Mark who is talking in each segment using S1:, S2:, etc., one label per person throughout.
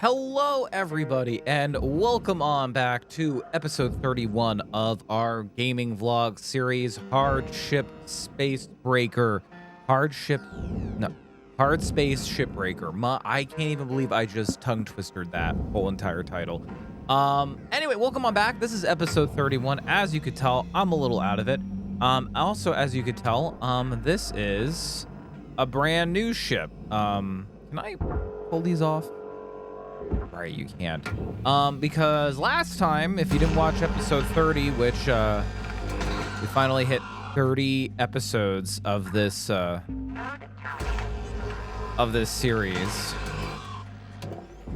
S1: Hello, everybody, and welcome on back to episode 31 of our gaming vlog series, Hardspace Shipbreaker. I can't even believe I just tongue twisted that whole entire title. Anyway, welcome on back. This is episode 31. As you could tell, I'm a little out of it. Also, as you could tell, this is a brand new ship. Can I pull these off? Right, you can't. Because last time, if you didn't watch episode 30, which we finally hit 30 episodes of this series,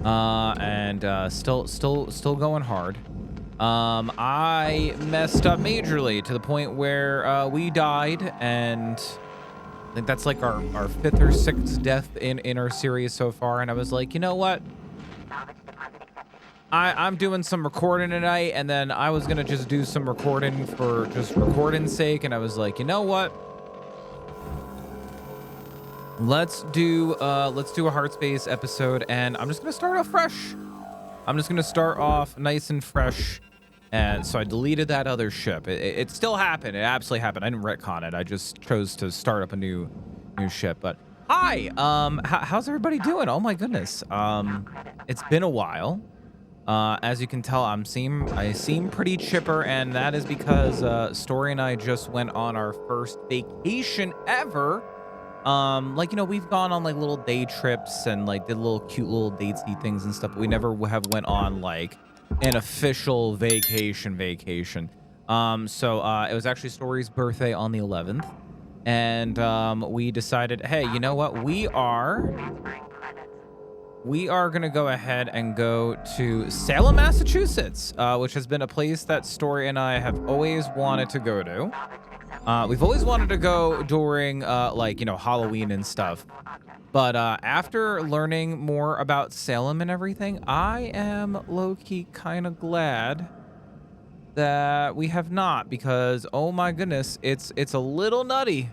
S1: and still going hard. I messed up majorly to the point where we died, and I think that's like our 5th or 6th death in our series so far. And I was like, you know what? I'm doing some recording tonight, and then I was gonna just do some recording for just recording's sake, and I was like, you know what? Let's do a Hardspace episode, and I'm just gonna start off fresh. I'm just gonna start off nice and fresh, and so I deleted that other ship. It still happened. It absolutely happened. I didn't retcon it. I just chose to start up a new ship. But hi, how's everybody doing? Oh my goodness. It's been a while. As you can tell, I seem pretty chipper, and that is because Story and I just went on our first vacation ever. Like, you know, we've gone on like little day trips and like did little cute little datesy things and stuff, but we never have went on like an official vacation. So it was actually Story's birthday on the 11th, and we decided, hey, you know what, we are gonna go ahead and go to Salem, Massachusetts, which has been a place that Story and I have always wanted to go to. We've always wanted to go during like, you know, Halloween and stuff. But after learning more about Salem and everything, I am low-key kind of glad that we have not, because oh my goodness, it's a little nutty.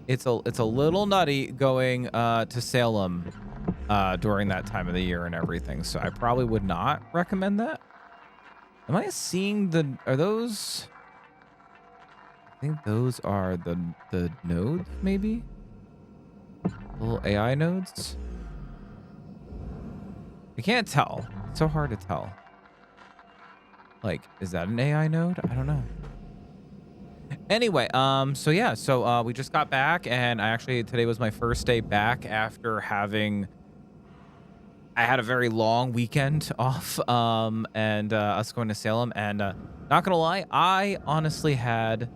S1: It's a little nutty going to Salem during that time of the year and everything, so I probably would not recommend that. Am I seeing are those? I think those are the nodes, maybe? Little AI nodes? I can't tell. It's so hard to tell. Like, is that an AI node? I don't know. Anyway, so yeah, so we just got back, and today was my first day back after I had a very long weekend off, and us going to Salem, and not gonna lie, I honestly had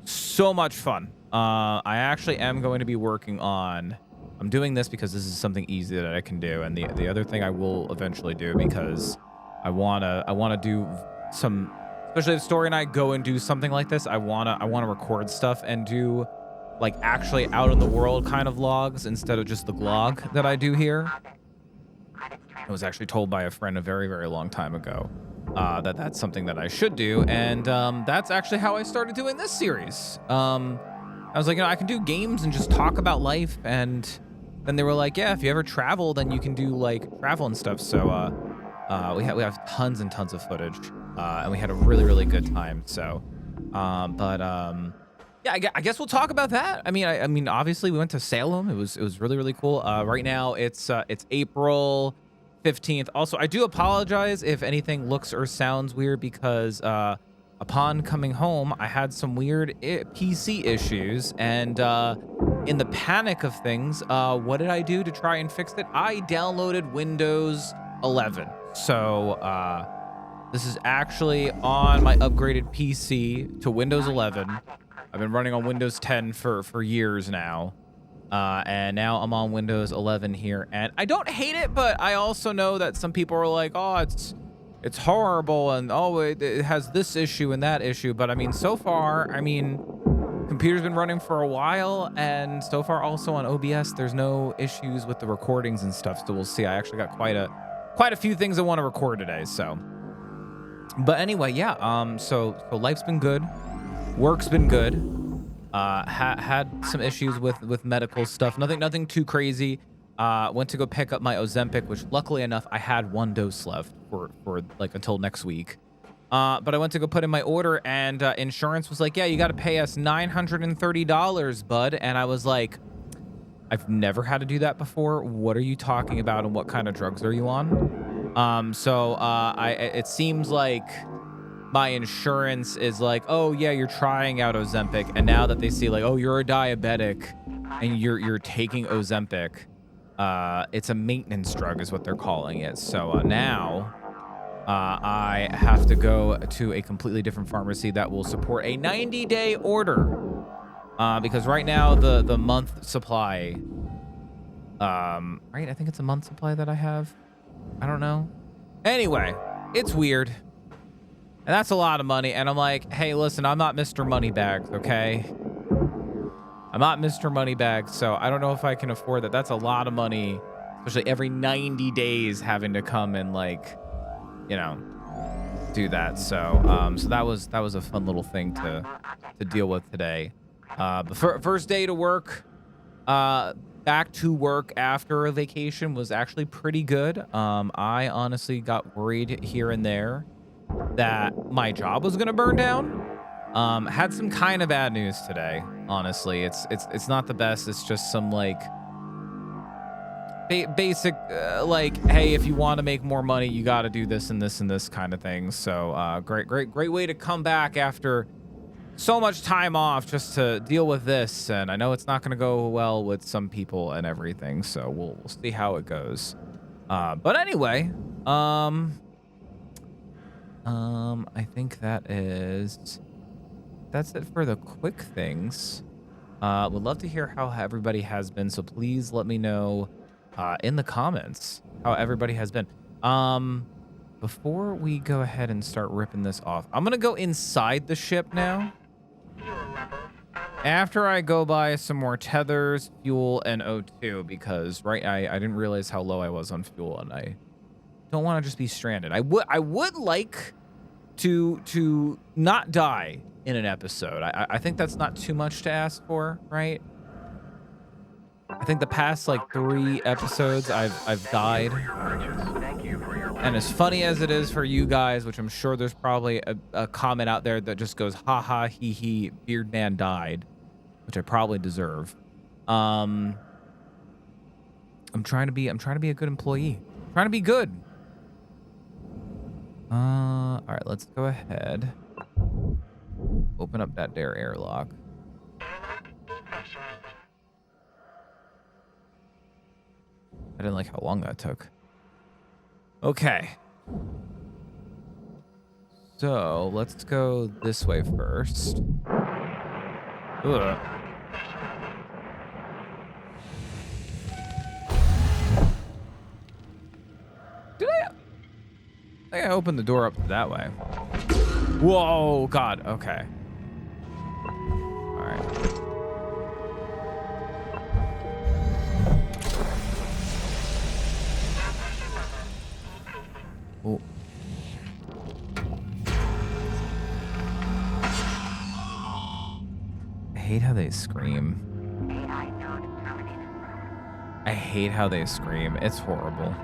S1: so much fun. I actually am going to be working on, I'm doing this because this is something easy that I can do, and the other thing I will eventually do, because I wanna do some, especially if Story and I go and do something like this, I wanna record stuff and do like actually out in the world kind of vlogs instead of just the vlog that I do here. I was actually told by a friend a very, very long time ago that that's something that I should do, and that's actually how I started doing this series. I was like, you know, I can do games and just talk about life, and then they were like, yeah, if you ever travel, then you can do like travel and stuff. So we have tons and tons of footage, and we had a really, really good time. So, yeah, I guess we'll talk about that. I mean, obviously we went to Salem. It was really, really cool. Right now it's April 15th. Also, I do apologize if anything looks or sounds weird, because upon coming home, I had some weird PC issues, and in the panic of things, what did I do to try and fix it? I downloaded Windows 11. So this is actually on my upgraded PC to Windows 11. I've been running on Windows 10 for years now. And now I'm on Windows 11 here, and I don't hate it, but I also know that some people are like, oh, it's horrible, and oh, it has this issue and that issue. But I mean, so far, I mean, computer's been running for a while, and so far also on OBS, there's no issues with the recordings and stuff. So we'll see. I actually got quite a few things I want to record today. So, but anyway, yeah. So life's been good, work's been good. Had some issues with medical stuff. Nothing too crazy. Went to go pick up my Ozempic, which luckily enough, I had 1 dose left for like until next week. But I went to go put in my order, and insurance was like, yeah, you got to pay us $930, bud. And I was like, I've never had to do that before. What are you talking about, and what kind of drugs are you on? It seems like my insurance is like, oh yeah, you're trying out Ozempic, and now that they see like, oh, you're a diabetic and you're taking Ozempic, it's a maintenance drug is what they're calling it. So now I have to go to a completely different pharmacy that will support a 90-day order, because right now the month supply, right, I think it's a month supply that I have. I don't know. Anyway, it's weird. And that's a lot of money. And I'm like, hey, listen, I'm not Mr. Moneybags, okay? I'm not Mr. Moneybags, so I don't know if I can afford that. That's a lot of money, especially every 90 days having to come and, like, you know, do that. So so that was a fun little thing to deal with today. But first day to work, back to work after a vacation was actually pretty good. I honestly got worried here and there that my job was gonna burn down. Had some kind of bad news today. Honestly, it's not the best. It's just some like basic like, hey, if you want to make more money, you got to do this and this and this kind of thing. So great way to come back after so much time off just to deal with this. And I know it's not going to go well with some people and everything, so we'll see how it goes. But anyway, I think that's it for the quick things. Would love to hear how everybody has been, so please let me know in the comments how everybody has been. Before we go ahead and start ripping this off, I'm gonna go inside the ship now. After I go buy some more tethers, fuel, and O2, because I didn't realize how low I was on fuel, and I don't want to just be stranded. I would like to not die in an episode. I think that's not too much to ask for, right? I think the past like 3 episodes I've died. And as funny as it is for you guys, which I'm sure there's probably a comment out there that just goes, ha ha, he he, Beard Man died, which I probably deserve. I'm trying to be a good employee. I'm trying to be good. All right, let's go ahead. Open up that there airlock. I didn't like how long that took. Okay. So let's go this way first. Ugh. I think I opened the door up that way. Whoa, God, okay. All right. Oh. I hate how they scream. I hate how they scream. It's horrible.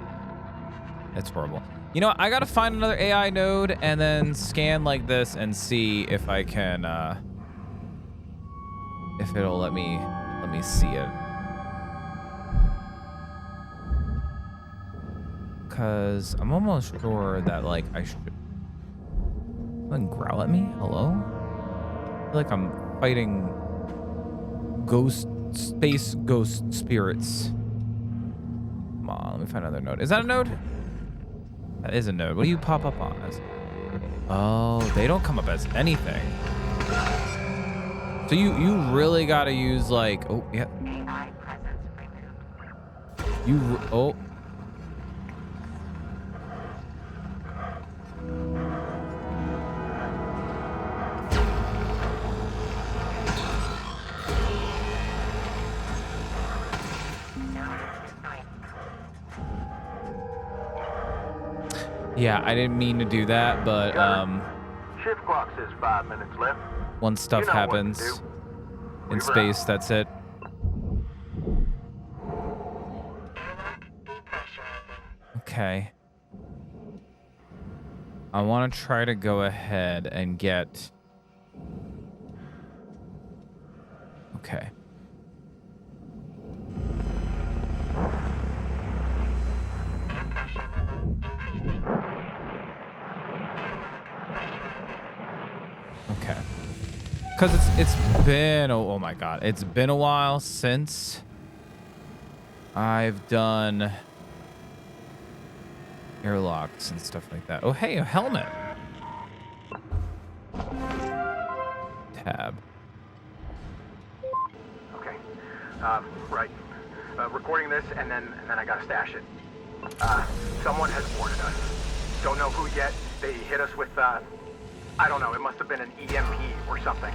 S1: It's horrible. You know, I gotta find another AI node and then scan like this and see if I can, if it'll let me see it. Cause I'm almost sure that like I should. Someone growl at me? Hello? I feel like I'm fighting space ghost spirits. Come on, let me find another node. Is that a node? That is a node. What do you pop up on as? Oh, they don't come up as anything. So you really gotta use like, oh yeah. Oh. Yeah, I didn't mean to do that, but
S2: shift clock says 5 minutes left.
S1: Once stuff happens in space, that's it. Okay. I want to try to go ahead and get... Okay. Okay. Because it's been... Oh my God. It's been a while since I've done airlocks and stuff like that. Oh, hey, a helmet. Tab.
S2: Okay. Right. Recording this, and then I gotta stash it. Someone has boarded us. Don't know who yet. They hit us with, I don't know, it must have been an EMP or something.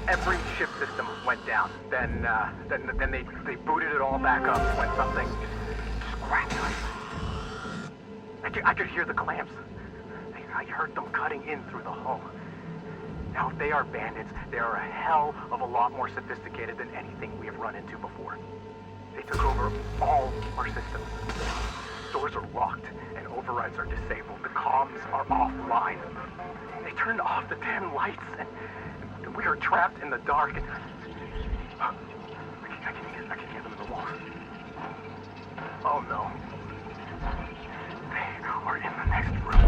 S2: Every ship system went down. Then they booted it all back up when something just scratched us. I could hear the clamps. I heard them cutting in through the hull. Now, if they are bandits, they are a hell of a lot more sophisticated than anything we have run into before. They took over all our systems. Doors are locked and overrides are disabled. The comms are offline. They turned off the damn lights and we are trapped in the dark. And I can hear them in the walls. Oh no. They are in the next room.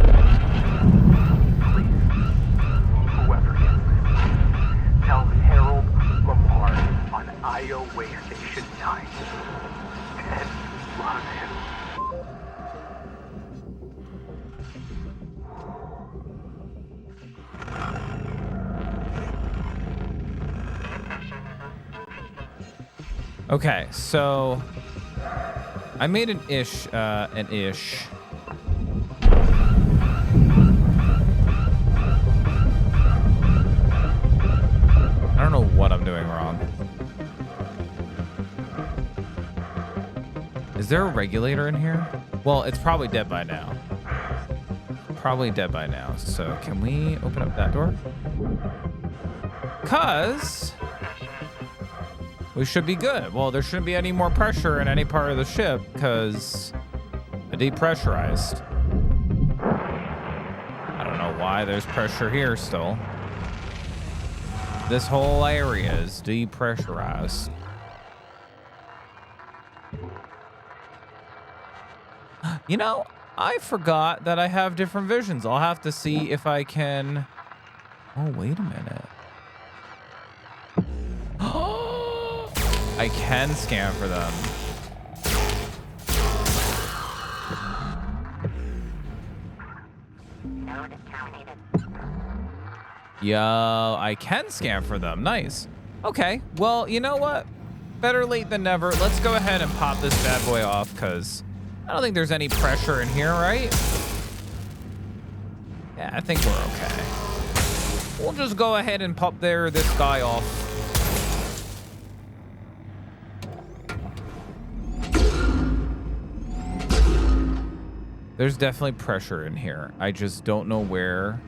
S2: Please, whoever gets this, tell Harold Lamar on IO Way Station 9. Ted loves him.
S1: Okay, so I made an ish. I don't know what I'm doing wrong. Is there a regulator in here? Well, it's probably dead by now. So can we open up that door? 'Cause we should be good. Well, there shouldn't be any more pressure in any part of the ship because I depressurized. I don't know why there's pressure here still. This whole area is depressurized. You know, I forgot that I have different visions. I'll have to see if I can... Oh, wait a minute. I can scan for them. Yo, I can scan for them. Nice. Okay, well, you know what? Better late than never. Let's go ahead and pop this bad boy off because I don't think there's any pressure in here, right? Yeah, I think we're okay. We'll just go ahead and pop this guy off. There's definitely pressure in here. I just don't know where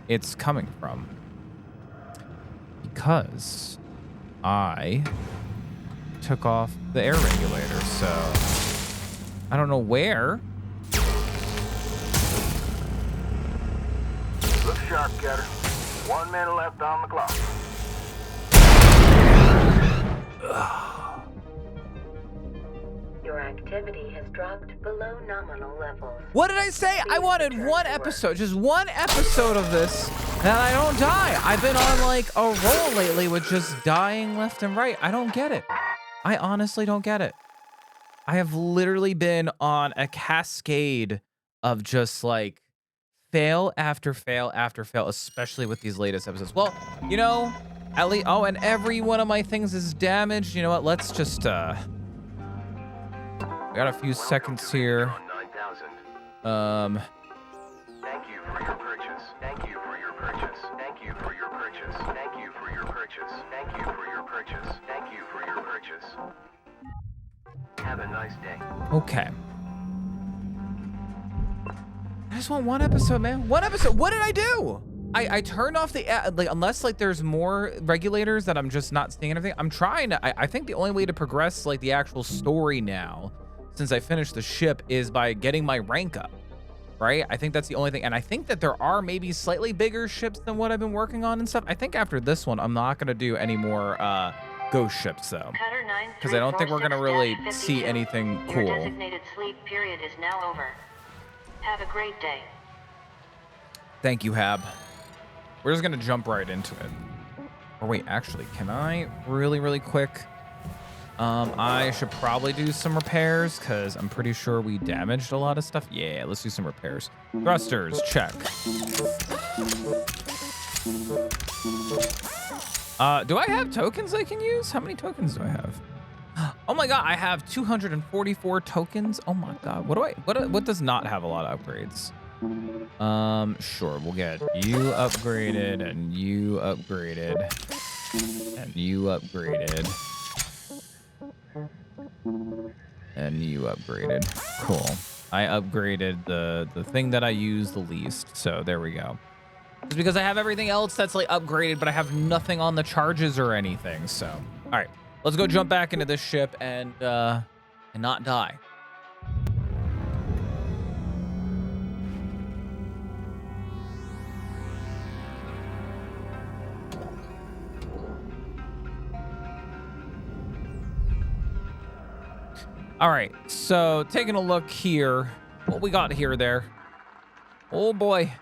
S1: it's coming from. Because I took off the air regulator, so I don't know where.
S2: Look sharp, Cutter. 1 minute left on the clock.
S3: Your activity has dropped below nominal levels.
S1: What did I say? I wanted one episode, just one episode of this, that I don't die. I've been on like a roll lately with just dying left and right. I don't get it. I honestly don't get it. I have literally been on a cascade of just like fail after fail after fail, especially with these latest episodes. Well, you know, at least, oh, and every one of my things is damaged. You know what? Let's just, got a few seconds here.
S2: Thank you for your purchase. Thank you for your purchase. Thank you for your purchase. Thank you for your purchase. Thank you for your purchase. Thank you for your purchase. Have a nice day.
S1: Okay. I just want one episode, man. One episode. What did I do? I turned off the, like, unless like there's more regulators that I'm just not seeing anything. I'm trying to, I think the only way to progress like the actual story now, since I finished the ship is by getting my rank up, right? I think that's the only thing. And I think that there are maybe slightly bigger ships than what I've been working on and stuff. I think after this one, I'm not going to do any more ghost ships though, because I don't think we're going to really see anything cool.
S3: Your designated sleep period is now over. Have a great day.
S1: Thank you, Hab. We're just going to jump right into it. Or wait, actually, can I really quick? I should probably do some repairs because I'm pretty sure we damaged a lot of stuff. Yeah, let's do some repairs. Thrusters, check. Do I have tokens I can use? How many tokens do I have? Oh my god, I have 244 tokens. Oh my god, what does not have a lot of upgrades? Sure, we'll get you upgraded and you upgraded and you upgraded and you upgraded. Cool. I upgraded the thing that I use the least, so there we go. It's because I have everything else that's like upgraded, but I have nothing on the charges or anything. So, all right, let's go jump back into this ship and not die. All right, so taking a look here, what we got here there. Oh boy.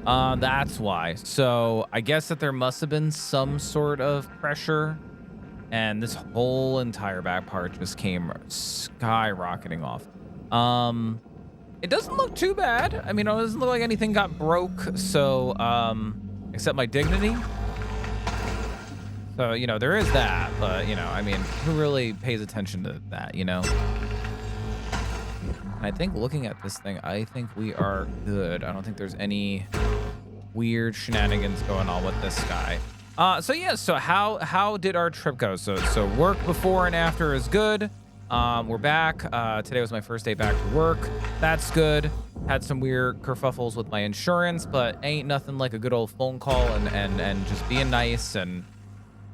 S1: That's why. So I guess that there must have been some sort of pressure, and this whole entire back part just came skyrocketing off. It doesn't look too bad. I mean, it doesn't look like anything got broke. So, except my dignity. So, you know, there is that, but, you know, I mean, who really pays attention to that, you know? And I think looking at this thing, I think we are good. I don't think there's any weird shenanigans going on with this guy. So yeah, so how did our trip go? So work before and after is good. We're back. Today was my first day back to work. That's good. Had some weird kerfuffles with my insurance, but ain't nothing like a good old phone call and just being nice and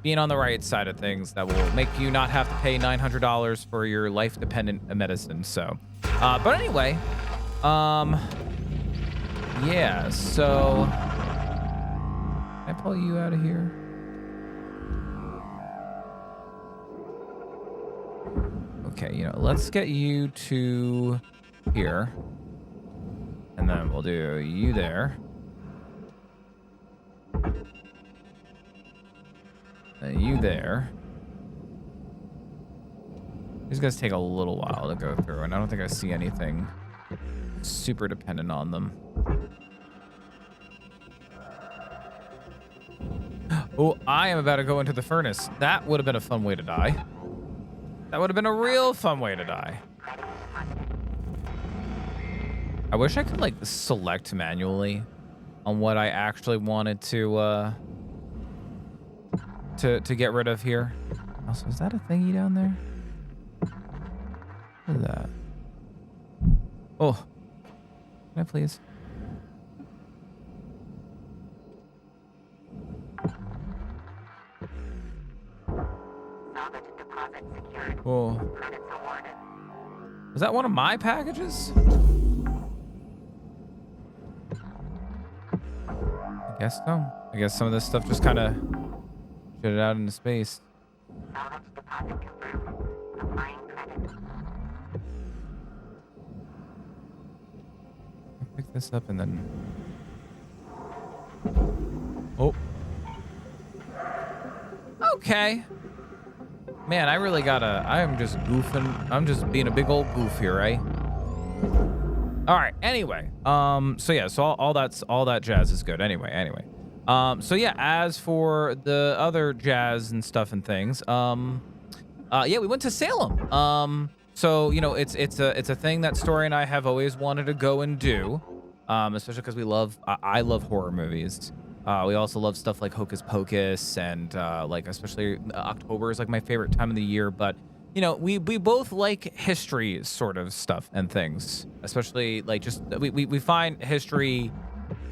S1: being on the right side of things that will make you not have to pay $900 for your life-dependent medicine. So, but anyway, yeah, so can I pull you out of here? Okay, you know, let's get you to here, and then we'll do you there. You there. These guys take a little while to go through, and I don't think I see anything super dependent on them. Oh, I am about to go into the furnace. That would have been a fun way to die. That would have been a real fun way to die. I wish I could like select manually on what I actually wanted to get rid of here. Also, is that a thingy down there? What is that? Oh, can I please? Oh, was that one of my packages? I guess so. I guess some of this stuff just kind of shit it out into space. Pick this up and then. Oh. Okay. Man, I really gotta. I am just goofing. I'm just being a big old goof here, right? All right. Anyway, so yeah, so all that jazz is good. Anyway. So yeah, as for the other jazz and stuff and things, yeah, we went to Salem. So you know, it's a thing that Story and I have always wanted to go and do, especially because I love horror movies. We also love stuff like Hocus Pocus and like especially October is like my favorite time of the year. But you know, we both like history sort of stuff and things, especially like just we find history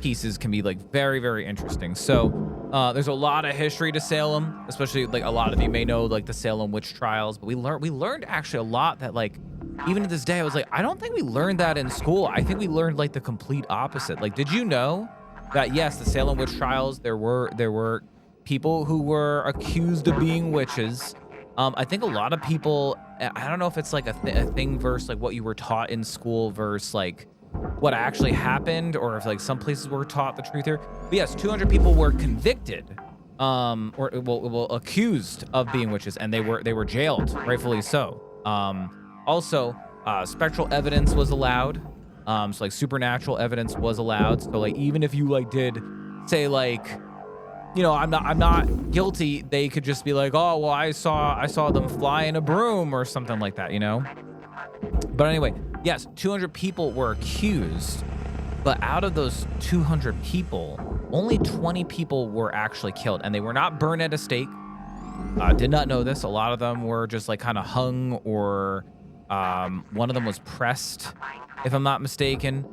S1: pieces can be like very, very interesting. So there's a lot of history to Salem, especially like a lot of you may know like the Salem witch trials, but we learned actually a lot that like even to this day, I was like, I don't think we learned that in school. I think we learned like the complete opposite. Like, did you know that yes, the Salem witch trials, there were people who were accused of being witches. I think a lot of people, I don't know if it's like a thing versus like what you were taught in school versus like what actually happened, or if like some places were taught the truth here. But yes, 200 people were convicted, or well, accused of being witches, and they were jailed, rightfully so. Also, spectral evidence was allowed. So like supernatural evidence was allowed. So like even if you like did say like, you know, I'm not guilty, they could just be like, oh well, I saw them fly in a broom or something like that, you know. But anyway, yes, 200 people were accused, but out of those 200 people, only 20 people were actually killed, and they were not burned at a stake. Did not know this. A lot of them were just like kind of hung, or one of them was pressed, if I'm not mistaken.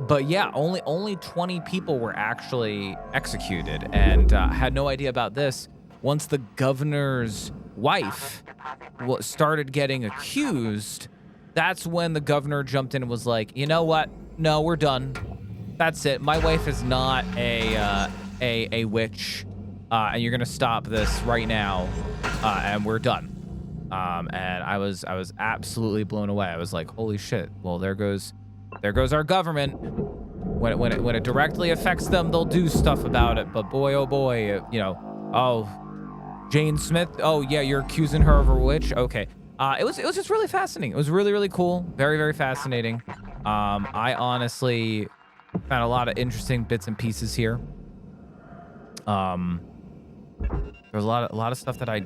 S1: But yeah, only 20 people were actually executed, and had no idea about this. Once the governor's wife started getting accused, that's when the governor jumped in and was like, you know what? No, we're done. That's it. My wife is not a witch, and you're gonna stop this right now, and we're done. And I was absolutely blown away. I was like, holy shit. Well, there goes our government. When it directly affects them, they'll do stuff about it. But boy, oh boy, you know, oh, Jane Smith. Oh yeah, you're accusing her of a witch. Okay. It was just really fascinating. It was really, really cool. Very, very fascinating. I honestly found a lot of interesting bits and pieces here. There's a lot of stuff that I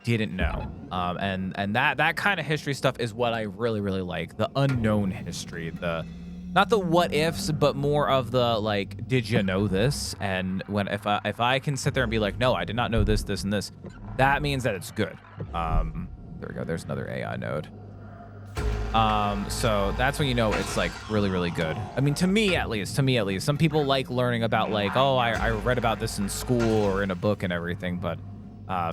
S1: didn't know. And that kind of history stuff is what I really, really like. The unknown history, not the what ifs, but more of the like, did you know this? And if I can sit there and be like, no, I did not know this, this, and this, that means that it's good. There we go. There's another AI node. So that's when you know it's like really, really good. I mean, to me at least. Some people like learning about like, oh, I read about this in school or in a book and everything. But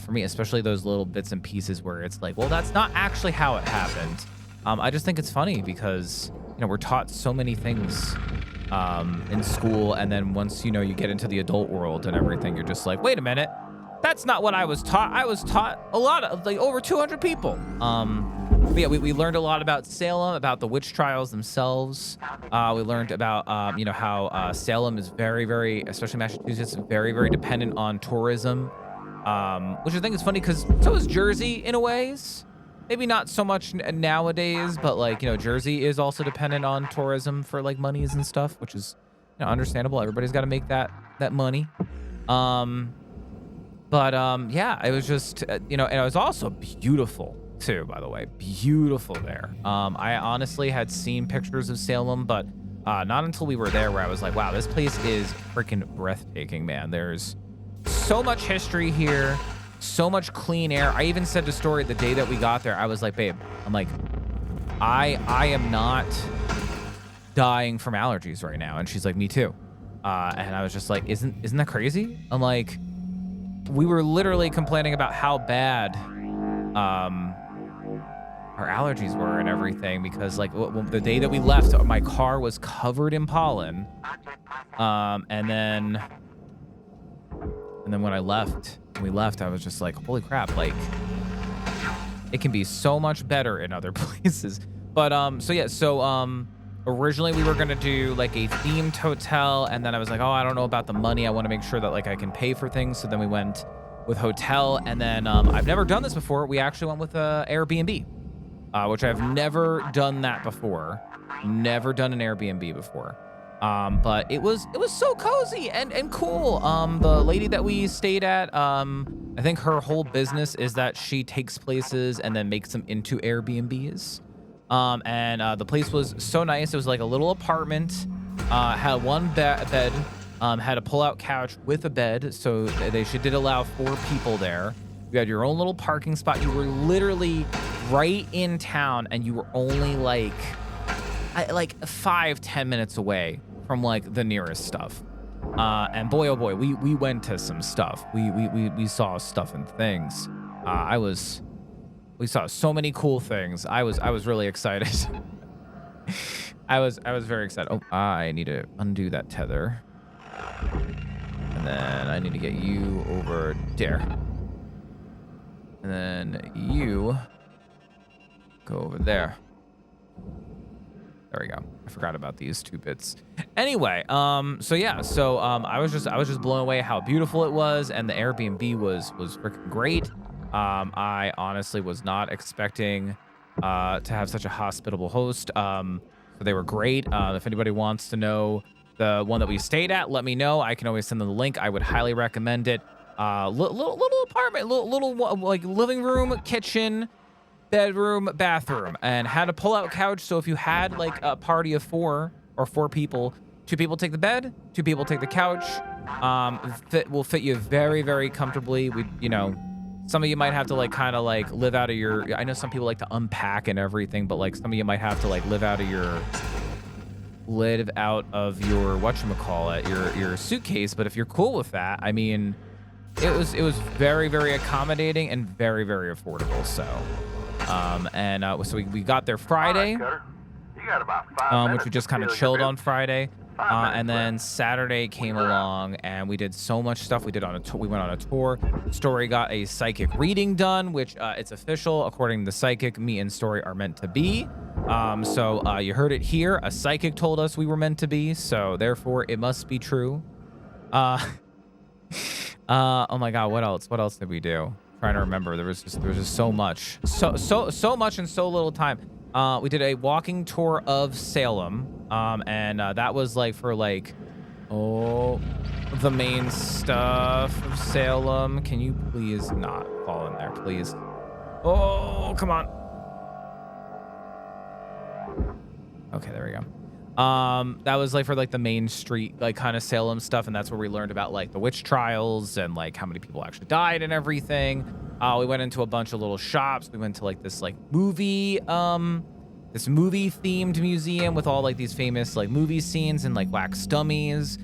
S1: for me, especially those little bits and pieces where it's like, well, that's not actually how it happened. I just think it's funny because, you know, we're taught so many things in school, and then once, you know, you get into the adult world and everything, you're just like, wait a minute, that's not what I was taught. I was taught a lot of, like, over 200 people. But yeah, we learned a lot about Salem, about the witch trials themselves. We learned about, you know, how Salem is very, very, especially Massachusetts, very, very dependent on tourism, which I think is funny because so is Jersey in a ways. Maybe not so much nowadays, but like, you know, Jersey is also dependent on tourism for like monies and stuff, which is, you know, understandable. Everybody's got to make that money. Yeah, it was just, you know, and it was also beautiful too, by the way, beautiful there. I honestly had seen pictures of Salem, but not until we were there where I was like, wow, this place is freaking breathtaking, man. There's so much history here. So much clean air. I even said to Story the day that we got there, I was like, babe, I'm like, I am not dying from allergies right now. And she's like, me too. And I was just like, isn't that crazy? I'm like, we were literally complaining about how bad our allergies were and everything, because like the day that we left, my car was covered in pollen. And then when we left, I was just like, holy crap, like it can be so much better in other places. But originally we were gonna do like a themed hotel, and then I was like, oh, I don't know about the money. I want to make sure that like I can pay for things. So then we went with hotel, and then I've never done this before. We actually went with Airbnb, which I've never done that before. Never done an Airbnb before. But it was so cozy and cool. The lady that we stayed at, I think her whole business is that she takes places and then makes them into Airbnbs. And the place was so nice. It was like a little apartment, had one bed, had a pull-out couch with a bed. So she did allow 4 people there. You had your own little parking spot. You were literally right in town, and you were only like 5-10 minutes away from like the nearest stuff. And boy, oh boy, we went to some stuff. We saw stuff and things. I was We saw so many cool things. I was really excited. I was very excited. Oh, I need to undo that tether. And then I need to get you over there. And then you go over there. There we go. I forgot about these 2 bits. Anyway, so yeah, I was just blown away how beautiful it was, and the Airbnb was freaking great. I honestly was not expecting to have such a hospitable host. So they were great. If anybody wants to know the one that we stayed at, let me know. I can always send them the link. I would highly recommend it. Little apartment, little like living room, kitchen, bedroom, bathroom, and had a pull-out couch. So if you had like a party of 4 or 4 people, 2 people take the bed, 2 people take the couch. Will fit you very, very comfortably. Some of you might have to like kind of like live out of your. I know some people like to unpack and everything, but like some of you might have to like live out of your whatchamacallit, your suitcase. But if you're cool with that, I mean, it was very, very accommodating and very, very affordable. So. So we got there Friday,
S2: You got about 5 minutes
S1: which we just kind of
S2: to
S1: chilled
S2: feel
S1: on Friday, and then
S2: left.
S1: Saturday came along and we did so much stuff. We went on a tour. Story got a psychic reading done, which it's official according to the psychic. Me and Story are meant to be. You heard it here. A psychic told us we were meant to be, so therefore it must be true. Oh my God, what else did we do? Trying to remember. There was just so much, so much in so little time. We did a walking tour of Salem, and that was like for like, the main stuff of Salem. Can you please not fall in there, please? Oh, come on. Okay, there we go. That was like for like the main street, like kind of Salem stuff, and that's where we learned about like the witch trials and like how many people actually died and everything. We went into a bunch of little shops. We went to like this like movie themed museum with all like these famous like movie scenes and like wax dummies.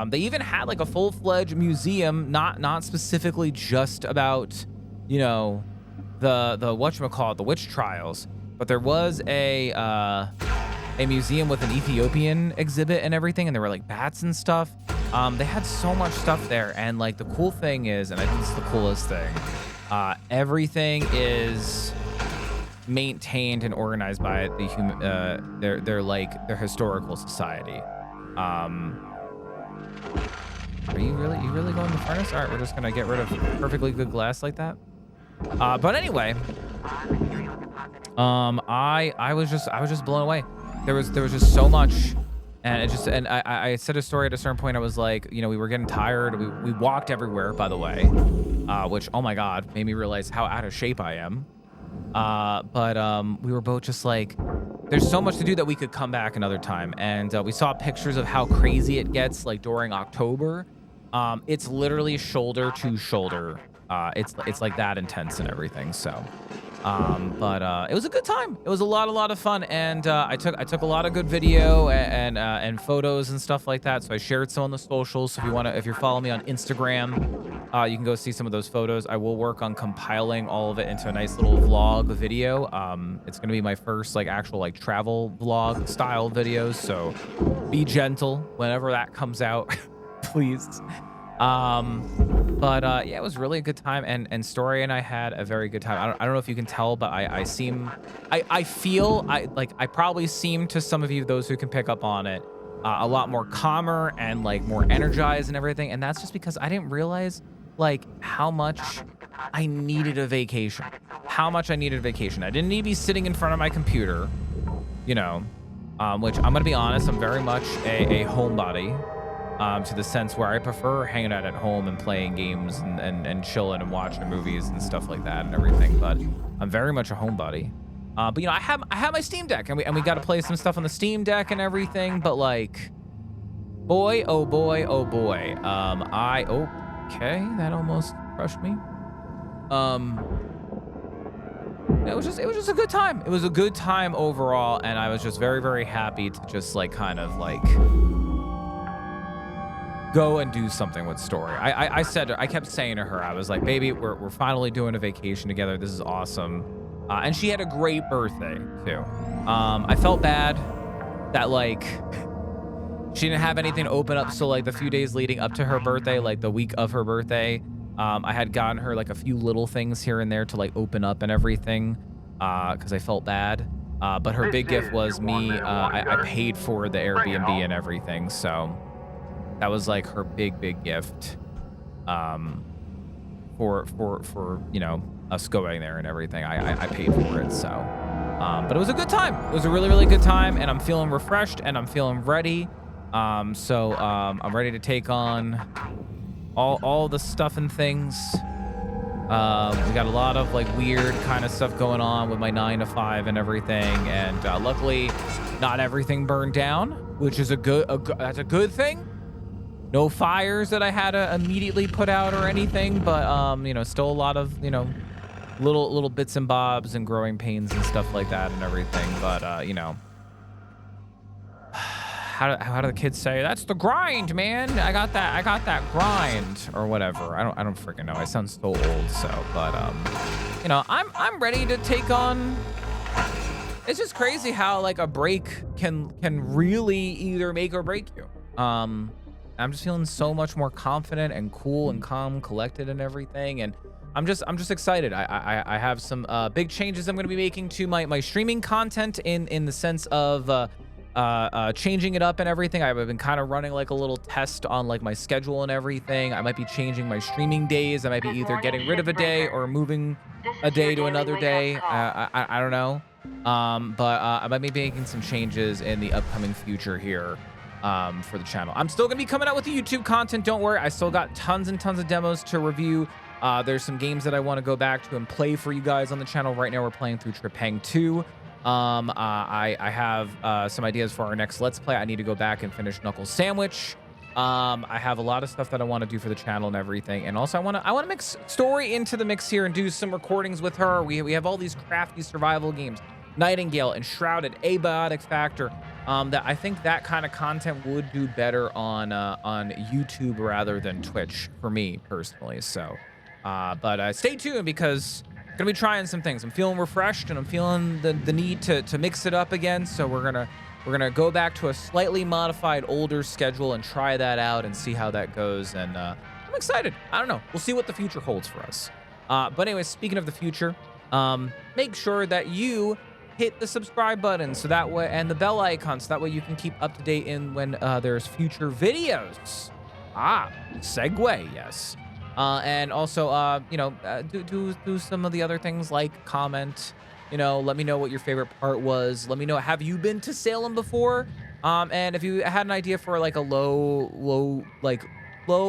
S1: They even had like a full-fledged museum, not specifically just about, the whatchamacallit, the witch trials, but there was a museum with an Ethiopian exhibit and everything, and there were like bats and stuff. They had so much stuff there, and like the cool thing is, and I think this is the coolest thing, everything is maintained and organized by the their historical society. Are you really going to furnace? All right, we're just gonna get rid of perfectly good glass like that. But anyway, I was just blown away. There was just so much, and I said a story at a certain point. I was like, we were getting tired. We walked everywhere, by the way, which, oh my God, made me realize how out of shape I am. But we were both just like, there's so much to do that we could come back another time. And we saw pictures of how crazy it gets like during October. It's literally shoulder to shoulder. It's like that intense and everything. So. But it was a good time. It was a lot of fun, and I took a lot of good video and photos and stuff like that. So I shared some on the socials. So if you're following me on Instagram, you can go see some of those photos. I will work on compiling all of it into a nice little vlog video. It's gonna be my first like actual like travel vlog style videos. So be gentle whenever that comes out, please. But yeah, it was really a good time, and Story and I had a very good time. I don't know if you can tell, but I probably seem to some of you, those who can pick up on it, a lot more calmer and like more energized and everything. And that's just because I didn't realize like how much I needed a vacation. I didn't need to be sitting in front of my computer, which I'm gonna be honest, I'm very much a homebody. To the sense where I prefer hanging out at home and playing games and chilling and watching movies and stuff like that and everything. But I'm very much a homebody. But I have my Steam Deck, and we got to play some stuff on the Steam Deck and everything. But like, boy, oh boy, oh boy. Okay, that almost crushed me. It was just a good time. It was a good time overall, and I was just very, very happy to just like kind of like go and do something with Story. I kept saying to her, I was like, baby, we're finally doing a vacation together. This is awesome. And she had a great birthday too. I felt bad that like she didn't have anything open up. So like the few days leading up to her birthday, like the week of her birthday, I had gotten her like a few little things here and there to like open up and everything, because I felt bad. But her big gift was me. I paid for the Airbnb and everything, so that was like her big gift. For you know, us going there and everything. I paid for it, so. But it was a good time. It was a really good time, and I'm feeling refreshed and I'm feeling ready. I'm ready to take on all the stuff and things. We got a lot of like weird kind of stuff going on with my 9 to 5 and everything, and luckily not everything burned down, which is that's a good thing. No fires that I had to immediately put out or anything, but you know, still a lot of, you know, little bits and bobs and growing pains and stuff like that and everything. But you know, how do the kids say? That's the grind, man. I got that grind or whatever. I don't freaking know. I sound so old. So, but you know, I'm ready to take on. It's just crazy how like a break can really either make or break you. I'm just feeling so much more confident and cool and calm, collected and everything. And I'm just excited. I have some big changes I'm going to be making to my streaming content in the sense of changing it up and everything. I've been kind of running like a little test on like my schedule and everything. I might be changing my streaming days. I might be either getting rid of a day or moving a day to another day. I don't know. But I might be making some changes in the upcoming future here. For the channel. I'm still gonna be coming out with the YouTube content, don't worry. I still got tons and tons of demos to review. There's some games that I want to go back to and play for you guys on the channel. Right now we're playing through Tripang 2. I have some ideas for our next Let's Play. I need to go back and finish Knuckles Sandwich. I have a lot of stuff that I want to do for the channel and everything. And also I want to mix Story into the mix here and do some recordings with her. We have all these crafty survival games. Nightingale, Enshrouded, Abiotic Factor. That I think that kind of content would do better on YouTube rather than Twitch for me personally. So, but stay tuned because I'm gonna be trying some things. I'm feeling refreshed and I'm feeling the need to mix it up again. So we're gonna go back to a slightly modified older schedule and try that out and see how that goes. And I'm excited. I don't know. We'll see what the future holds for us. But anyway, speaking of the future, make sure that you hit the subscribe button so that way, and the bell icon so that way you can keep up to date in when there's future videos. Segue, yes. And also, you know, do some of the other things like comment. You know, let me know what your favorite part was. Let me know, have you been to Salem before? And if you had an idea for like a low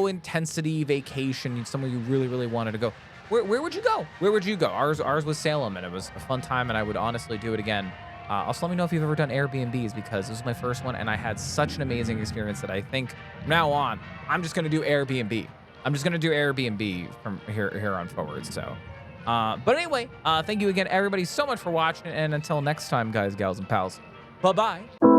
S1: intensity vacation, somewhere you really wanted to go. Where would you go? Where would you go? Ours was Salem, and it was a fun time, and I would honestly do it again. Also, let me know if you've ever done Airbnbs, because this was my first one, and I had such an amazing experience that I think from now on, I'm just going to do Airbnb. I'm just going to do Airbnb from here on forward. So, but anyway, thank you again, everybody, so much for watching, and until next time, guys, gals, and pals, bye-bye.